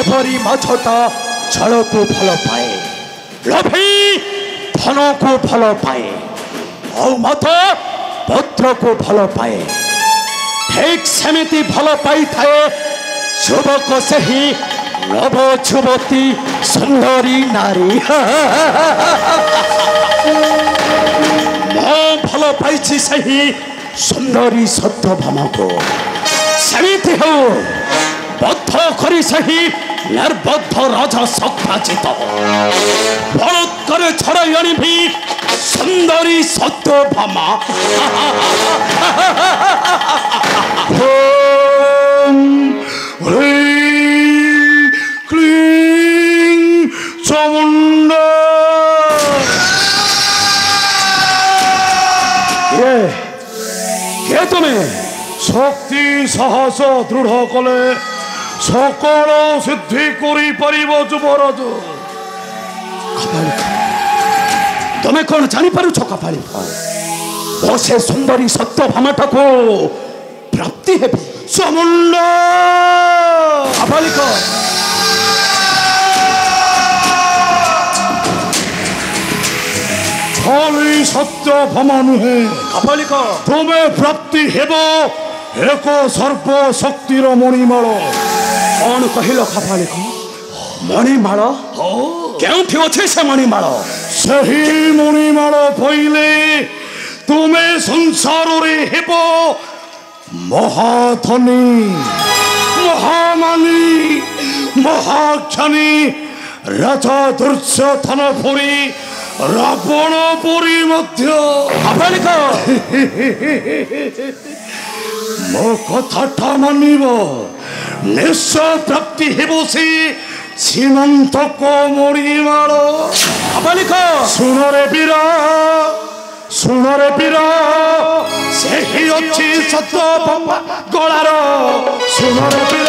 ଏପରି ମାଛଟା ଜଳକୁ ଭଲ ପାଏ, ଲୋଭୀ ଧନକୁ ଭଲ ପାଏ, ଆଉ ମାଛ ପତ୍ରକୁ ଭଲ ପାଏ। ଠିକ୍ ସେମିତି ଭଲ ପାଇଥାଏ ଯୁବକ ସେହି ଲୋଭ ଯୁବତୀ ସୁନ୍ଦରୀ ନାରୀ। ମୁଁ ଭଲ ପାଇଛି ସେହି ସୁନ୍ଦରୀ ସତ୍ୟଭାମାକୁ। ସେମିତି ହେଉ ବଦ୍ଧ କରି ସେହି ନିର୍ବଦ୍ଧ ରାଜା ସତ୍ୟଜିତ ବଳତ୍କାରେ ଛଡ଼ାଇ ଆଣିବି ସୁନ୍ଦରୀ ସତ୍ୟଭାମା। তুমি শক্তি সাহস দৃঢ় কলে সকল সিদ্ধি করি পারিব যুবরাজ। তুমি কোন জানিপারুছ কপালিকা? ও সে সুন্দরী সত্যভামাটাକୁ প্রাপ্তি হেবি। চামুণ্ড কপালিকা খালি সত্যভামা নুহে কপালিকা তুমি প্রাপ্তি হেব এক সর্ব শক্তির মণিমাଳ। କଣ କହିଲ କପାଲିକ? ମଣିମାଳ? କେଉଁଠି ଅଛି ସେ ମଣିମାଳ? ସେହି ମଣିମାଳ ପଇଲେ ତୁମେ ସଂସାରରେ ହେବ ମହାଧନୀ, ମହାମାନି, ମହାକ୍ଷାନୀ, ରାଜା ଦୁର୍ଯ୍ୟୋଧନ ପରି, ରାବଣ ପରି ମଧ୍ୟ। କପାଲିକ ମୋ କଥାଟା ମାନିବ, ନିଶ୍ଚୟ ପ୍ରାପ୍ତି ହେବ ସେ ସୀମନ୍ତକ ମଣିମାଳ। କପାଲିକ ଶୁଣରେ ବୀର, ଶୁଣରେ ବୀର, ସେହି ଅଛି ସତ୍ୟଭାମା ଗଳାର। ଶୁଣରେ ବୀର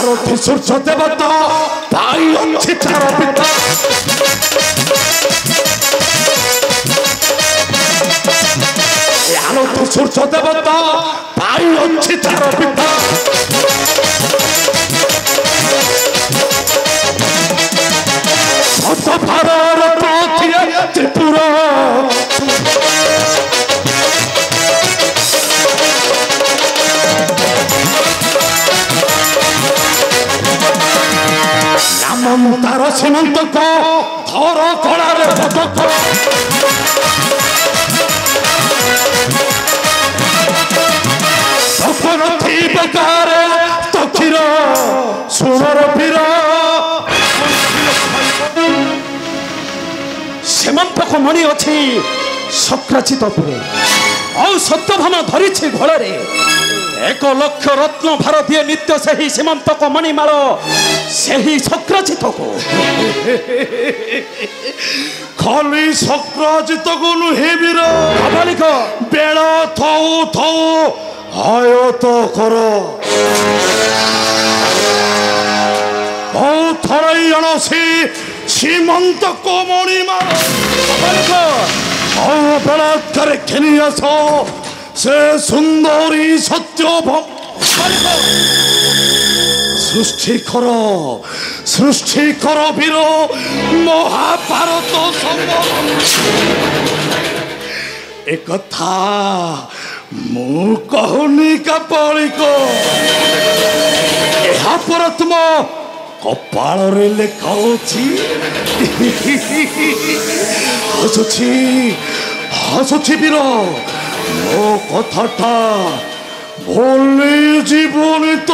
ଆରତି ସୂର୍ଯ୍ୟ ଦେବତା ପାଇ ଅଛି ତାର ପିତା। ଆରତି ସୂର୍ଯ୍ୟ ଦେବତା ପାଇ ଅଛି ତାର ପିତା। ସତଭାରର ପଥିଏ ତ୍ରିପୁର, ତାର ସୀମନ୍ତକ ଧର କଳାରେ ପଦକ। ବେକାରେ ତକ୍ଷୀର ସୁଣର ବୀର। ସେମନ୍ତକ ମଣି ଅଛି ସକ୍ରାଚିତ ଉପରେ, ଆଉ ସତ୍ୟଭାମା ଧରିଛି ଘୋଳରେ 1 ଲକ୍ଷ ରତ୍ନ ଭାର ଦିଏ ନିତ୍ୟ ସେହି ସୀମନ୍ତକ ମଣିମାଳ ସେହି ସକ୍ରାଚିତକୁ। ଖାଲି ସକ୍ରାଚିତକୁ ନୁହେଁ ବୀର, କପାଲିକ ବେଳ ଥଉ ଥଉ ଆୟତ କର। ହଉ ଥରାଇ ଆଣ ସେ ସୀମନ୍ତକ ମଣିମାଳ। କପାଲିକ ହଉ ବଳାତ୍କାରେ ଘେନି ଆସ ସେ ସୁନ୍ଦରୀ ସତ୍ୟଭାମା। ସୃଷ୍ଟି କର ବୀର ମହାଭାରତ ସମ୍ଭବ। একথা ମୁଁ କହୁନି କପାଳିକ, ଏହା ପରେ ତୁମ କପାଳରେ ଲେଖା ଅଛି। ହସୁଛି ବୀର, ମୋ କଥାଟା ଭୁଲି ଯିବୁନି ତ?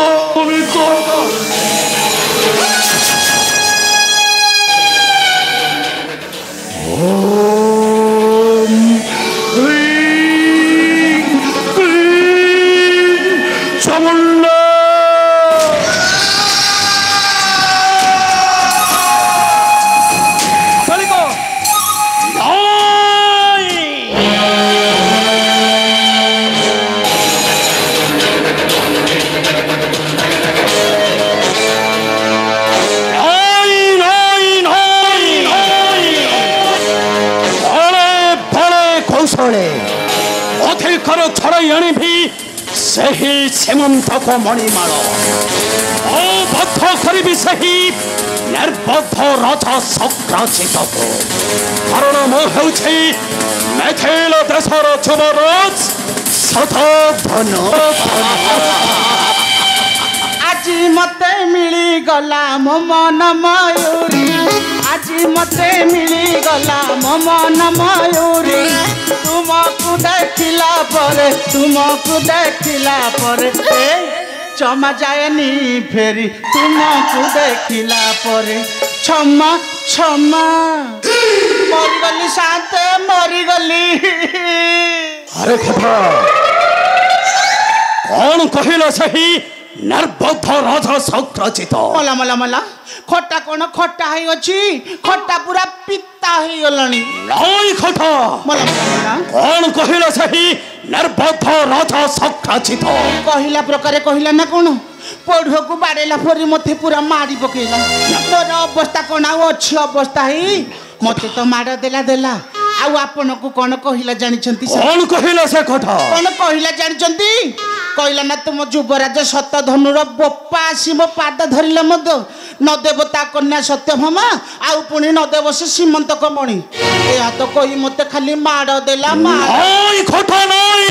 ତଳେ ଅଧିକର ଛଡ଼ାଇ ଆଣିବି ସେହି ସୀମନ୍ତକ ମଣିମାଳ ଓ ବଦ୍ଧ କରିବି ସେହି ନିର୍ବଦ୍ଧ ରାଜା ସକ୍ରାଚିତକୁ। କାରଣ ମୁଁ ହେଉଛି ମେଥିଳ ଦେଶର ଯୁବରାଜ ଶତଧନୁ। আজি মতে মিলি গলা মো মন ময়ূরী, আজি মতে মিলি গলা মো মন ময়ূরী। তুমকু দেখিলা পরে, তুমকু দেখিলা পরে জমা যায়নি ফেরি, তুমকু দেখিলা পরে ক্ষমা ক্ষমা। মরিগলি শান্তে মরিগলি। আরে কথা କଣ କହିଲ ସେହି ନିର୍ବଦ୍ଧ ରାଜା ସକ୍ରାଚିତ? ମଲା ମଲା ମଲା ଖଟା କଣ ଖଟା ହେଇଅଛି, ଖଟା ପୁରା ପିତା ହେଇଗଲାଣି। ନାଇଁ ଖଟା ମଲା ମଲା ମଲା କଣ କହିଲ ସେହି ନିର୍ବଦ୍ଧ ରାଜା ସକ୍ରାଚିତ? କହିଲା ପ୍ରକାରେ କହିଲା ନା କଣ? ପଢୁକୁ ବାଡ଼େଇଲା ପରି ମତେ ପୁରା ମାରି ପକେଇଲା। ମୋର ଅବସ୍ଥା କଣ ଆଉ ଅଛି ଅବସ୍ଥା ହେଇ? ମତେ ତ ମାଡ଼ ଦେଲା ଦେଲା, ଆଉ ଆପଣଙ୍କୁ କଣ କହିଲା ଜାଣିଛନ୍ତି? କଣ କହିଲ ସେ କଥା? କଣ କହିଲା ଜାଣିଛନ୍ତି? କହିଲା ନା ତୁମ ଯୁବରାଜ ଶତଧନୁର ବୋପା ଆସି ମୋ ପାଦ ଧରିଲେ ମଧ୍ୟ ନଦେବ ତା କନ୍ୟା ସତ୍ୟଭାମା, ଆଉ ପୁଣି ନଦେବ ସେ ସୀମନ୍ତକ ମଣି। ଏହା ତ କହି ମତେ ଖାଲି ମାଡ଼ ଦେଲା। ନାଇଁ ଖଟା ନାଇଁ,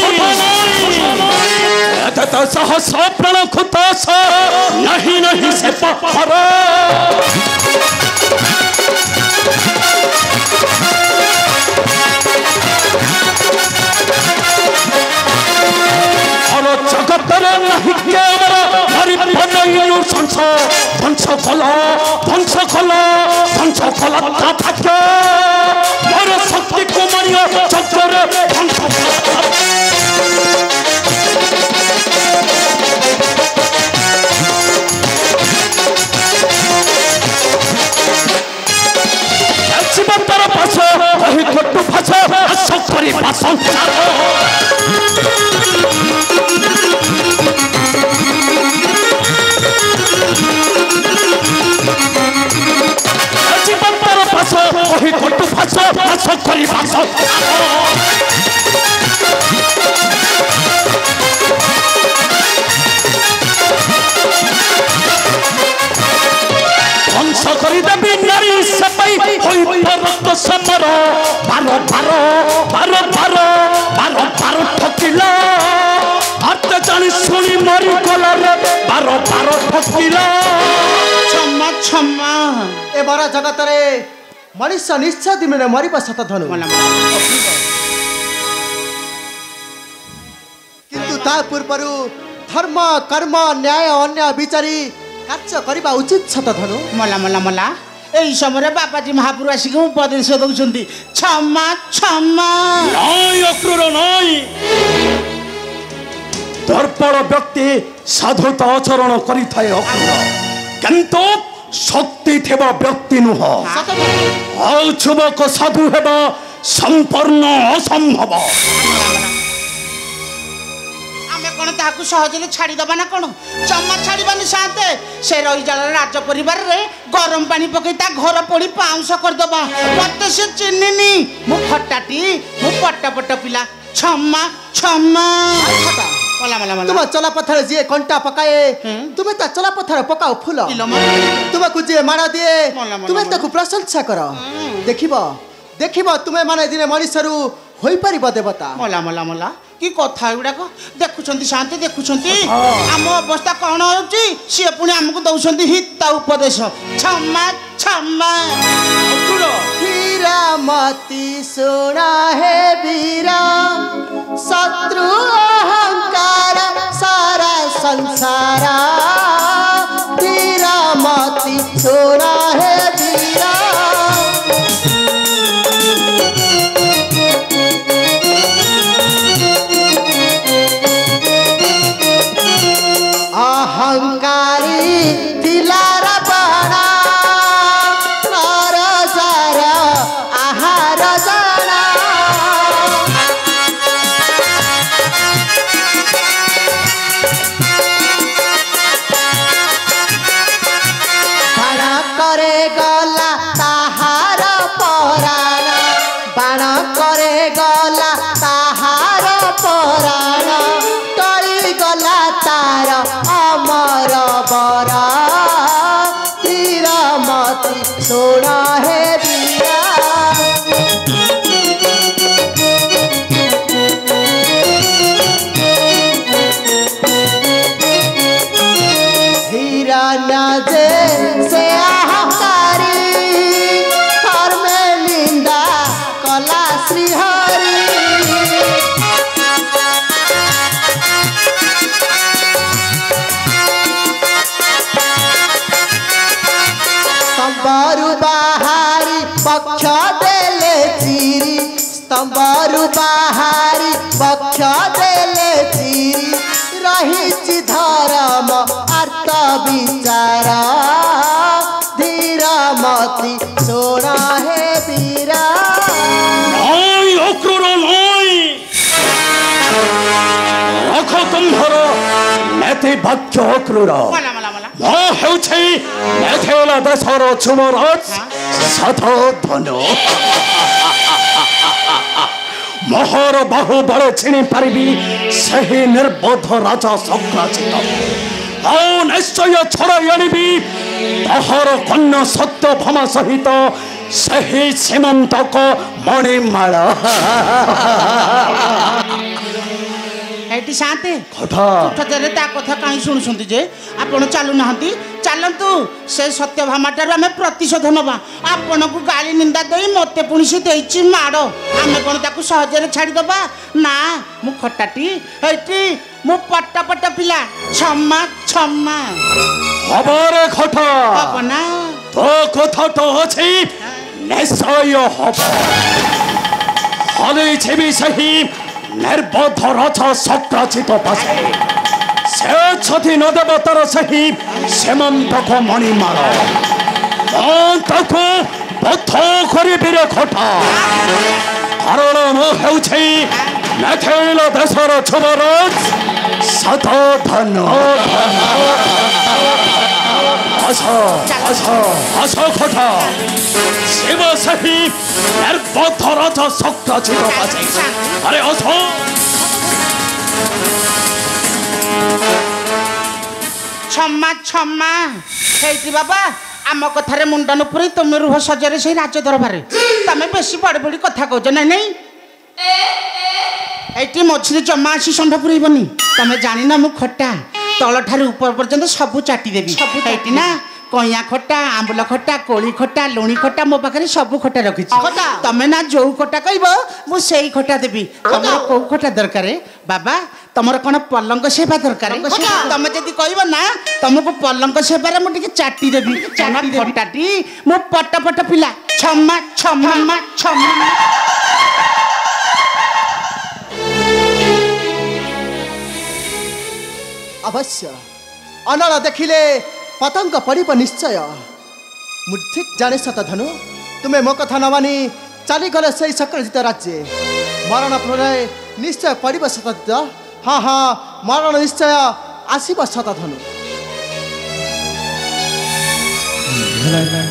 ଏତେ ତ ସାହସ ପ୍ରାଣ ଖୁତାସ ନାହିଁ ନାହିଁ ସେ ପାହାର। জগতরে নাহি কেবল হরিপনয়ু ধ্বংস ধ্বংস কলা ধ্বংস কলা ধ্বংস কলা তা থাকে মোর শক্তি কুমারীয় চক্রে ধ্বংস জীবন্তর পাশ কহি কটু ভাষ আস করি সংসার। জীবন্তর পাশ কহি কটু ভাষ আস করি ধ্বংস করে দেবী নারী সবাই হইব রক্ত সমর। বারো বারো বারো বারো বারো বারো ঠকিল হাতে জানি শুনি মরি গলারে বারো বারো ঠকিল। क्षमा क्षमा। এবার জগতরে মনুষ্য নিশ্চয় দিনে মরিব শতধনু, কিন্তু তা পূର୍ବରୁ ধর্ম কর্ম ন্যায় অন্যায় বিচারি কার্য করিবা উচিত শতধনু। মলা মলা মলা এই সমୟରେ বাবাজী মহাপুর আসিকি উপদেশ দଉଛନ୍ତି क्षमा क्षमा। নাই অক্রূর নাই, দর্পণ ব্যক্তি সাধুতা আচরণ করিথায় অক্রূর, কিন্তু শক্তি থেবা ব্যক্তি নুহ। ଆଉ ଯୁବକ ସାଧୁ ହେବା ସମ୍ପୂର୍ଣ୍ଣ ଅସମ୍ଭବ। ଆମେ କଣ ତାହାକୁ ସହଜରେ ଛାଡ଼ିଦବା ନା କଣ? ଜମା ଛାଡ଼ିବାନି ସାନ୍ତେ। ସେ ରହିଯାଳ ରାଜ ପରିବାରରେ ଗରମ ପାଣି ପକେଇ ତା ଘର ପୋଡ଼ି ପାଉଁଶ କରିଦବା। ମତେ ସେ ଚିହ୍ନିନି, ମୁଁ ଖଟାଟି, ମୁଁ ପଟ ପିଲା। क्षमा क्षमा। মলা মলা মলা তোমার চলা পথরে যে কণ্টা পকায়ে তুমি তা চলা পথরে পকাও ফুল। তোমাকে যে মাড় দিয়ে তুমি তাকে প্রশংসা কর। দেখিব দেখিব তুমি মানে দিনে মনুষ্যরু হইপারিব দেবতা। মলা মলা মলা কি কথা এগুড়াক দেখুଛନ୍ତି শান্তি দেখুଛନ୍ତି ଆମ ଅବସ୍ଥା କ'ଣ ହେଉଛି ସିଏ ପୁଣି ଆମକୁ ଦଉଛନ୍ତି ହିତା ଉପଦେଶ। क्षमा क्षमा। हीरामती सुना है वीरा शत्रु अहंकार सारा संसारा। हीरामती सुना है वीरा अहंकारी दिलारा बड़ा नारा सारा आहार जाना। बड़ा श्रीहरि स्तंभरु बाहारी पक्ष देले चिरी स्तंभरु बाहारी पक्ष देले चिरी रही धर्म अर्थ विचार धीरमती सोना हे वीरा নয় অক্রুর নয় রখ তুম্ভর নেতি বাক্য অক্রুর মালা মালা মালা ମୁଁ ହେଉଛି ମେଥେଲା ଦେଶର ଯୁବରାଜ ଶତଧନ ମୋହର ବାହୁବଳେ ଛିଣି ପାରିବି ସେହି ନିର୍ବୋଧ ରାଜା ଶକ୍ରାଚିତ ଆଉ ନିଶ୍ଚୟ ଛଡ଼ାଇ ଆଣିବି ତହର କନ୍ୟା ସତ୍ୟଭାମା ସହିତ ସେହି ସୀମନ୍ତକ ମଣିମାଳ ଏଠି ଶାନ୍ତେ କଥା ଥରେ ତା କଥା କାହିଁ ଶୁଣୁଛନ୍ତି ଯେ ଆପଣ ଚାଲୁନାହାନ୍ତି ଚାଲନ୍ତୁ ସେ ସତ୍ୟଭାମାଠାରୁ ଆମେ ପ୍ରତିଶୋଧ ନେବା ଆପଣଙ୍କୁ ଗାଳି ନିନ୍ଦା ଦେଇ ମୋତେ ପୁଣି ସେ ଦେଇଛି ମାଡ଼ ଆମେ କ'ଣ ତାକୁ ସହଜରେ ଛାଡ଼ିଦେବା ନା ମୁଁ ଖଟାଟି ଏଇଠି ମୁଁ ପଟ ପଟ ପିଲା ଛମା ଛମା ହବରେ ଖଟା ହବ ନା ତୋ କଥା ତ ଅଛି ନିଶ୍ଚୟ ହବ ହଲେଇ ଛିବି ସେହି ନିର୍ବୋଧ ରାଜା ଶକ୍ରାଚିତ ପାଶେ ସେ ଛତି ନ ଦେବ ତାର ସେହି ସୀମନ୍ତକ ମଣିମାଳ ମୁଁ ତାକୁ ବଦ୍ଧ କରିବି ରେ ଖଟା କାରଣ ମୁଁ ହେଉଛି ମେଥେଲା ଦେଶର ଯୁବରାଜ ଶତଧନ আস কথা শিব সেই নির্বোধ রাজা শক্রাচিত পাশে আরে আস ଛମା ଛମା ହେଇଛି ବାବା ଆମ କଥାରେ ମୁଣ୍ଡ ନ ପୁରେଇ ତମେ ରୁହ ସଜରେ ସେଇ ରାଜ ଦରବାରରେ ତମେ ବେଶୀ ବଡ଼ ବଡ଼ି କଥା କହୁଛ ନାଇଁ ନାଇଁ ଏଇଠି ମଝିରେ ଜମା ଆସି ଷଣ୍ଢ ପୁରେଇବନି ତମେ ଜାଣିନା ମୁଁ ଖଟା ତଳଠାରୁ ଉପର ପର୍ଯ୍ୟନ୍ତ ସବୁ ଚାଟି ଦେବି ଏଇଠି ନା କଇଁଆ ଖଟା ଆମ୍ବୁଲ ଖଟା କୋଳି ଖଟା ଲୁଣି ଖଟା ମୋ ପାଖରେ ସବୁ ଖଟା ରଖିଛି ତମେ ନା ଯୋଉ ଖଟା କହିବ ମୁଁ ସେଇ ଖଟା ଦେବି ତମର କୋଉ ଖଟା ଦରକାର ବାବା ତମର କ'ଣ ପଲଙ୍କ ସେବା ଦରକାର ତମେ ଯଦି କହିବ ନା ତମକୁ ପଲଙ୍କ ସେବାରେ ମୁଁ ଟିକେ ଚାଟି ଦେବି ଖଟାଟି ମୁଁ ପଟ ପଟ ପିଲା ଛମା ଛମା ଛମା अवश्य अनल देखिले पतंग पड़ब निश्चय मु ठीक जाने शतधनु तुम्हें मो कथा न मानी चलीगले से शक्रजित राज्य मरण प्रलय निश्चय पड़ब शतजित हाँ हाँ मरण निश्चय आसब शतधनु।